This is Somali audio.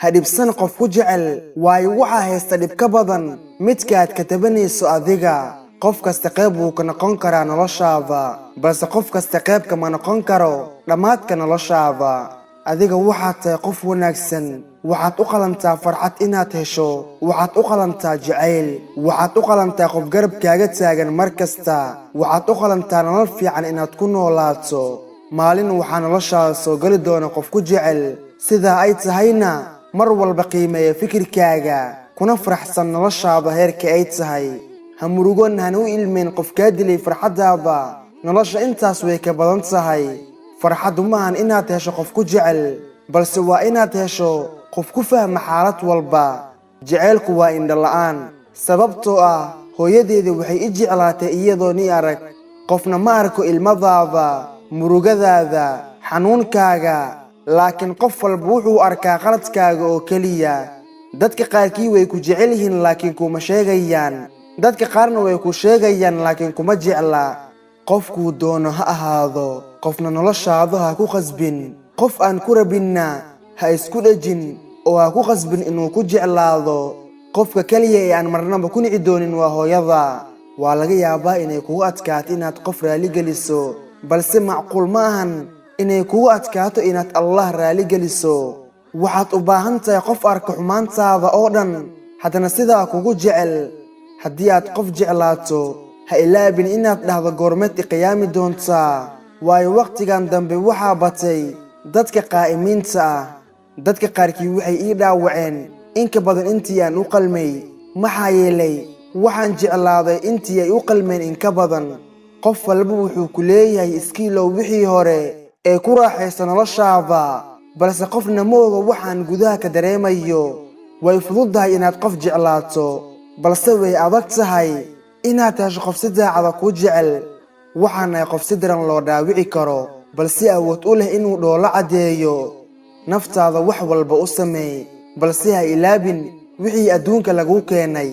hadibsan qof ku jecel waayo waxa haysta dhib ka badan midkaad ka tabanayso adiga qof kasta qayb uu ka noqon karaa noloshaada balse qof kasta qayb kama noqon karo dhamaadka noloshaada adiga waxaad tahay qof wanaagsan waxaad u qalantaa farxad inaad hesho waxaad u qalantaa jacayl waxaad u qalantaa qof garabkaaga taagan mar kasta waxaad u qalantaa nolol fiican inaad ku noolaato maalin waxaa noloshaada soo gali doona qof ku jecel sidaa ay tahayna mar walba qiimeeya fikirkaaga kuna faraxsan noloshaada heerka ay tahay ha murugoon hana u ilmeen qof kaa dilay farxadaada nolosha intaas way ka badan tahay farxadu maahan inaad hesho qof ku jecel balse waa inaad hesho qof ku fahma xaalad walba jaceylku waa indho la'aan sababtoo ah hooyadeeda waxay i jeclaatay iyadoo ni arag qofna ma arko ilmadaada murugadaada xanuunkaaga laakiin qof walba wuxuu arkaa qaladkaaga oo keliya dadka qaarkii way ku jecel yihiin laakiin kuma sheegayaan dadka qaarna way ku sheegayaan laakiin kuma jecla qofkuu doono ha ahaado qofna noloshaada ha ku qasbin qof aan ku rabinna ha isku dhejin oo ha ku qasbin inuu ku jeclaado qofka kaliya ee aan marnaba ku nici doonin waa hooyada waa laga yaabaa inay kugu adkaato inaad qof raali geliso balse macquul ma ahan inay kugu adkaato inaad Allah raali geliso waxaad u baahan tahay qof arka xumaantaada oo dhan haddana sidaa kugu jecel haddii aad qof jeclaato ha ilaabin inaad dhahdo goormeed qiyaami doontaa waayo waqtigan dambe waxaa batay dadka qaa'imiinta ah dadka qaarkii waxay ii dhaawaceen in ka badan intii aan u qalmay maxaa yeelay waxaan jeclaaday intii ay u qalmeen in ka badan qof walba wuxuu ku leeyahay iskiilow wixii hore ee ku raaxaysa noloshaada balse qofna ma oga waxaan gudaha ka dareemayo way fududahay inaad qof jeclaato balse way adag tahay inaad hesho qof si daacada ku jecel waxaana qof si daran loo dhaawici karo balse awood u leh inuu dhoolo cadeeyo naftaada wax walba u sameey balse ha ilaabin wixii adduunka lagu keenay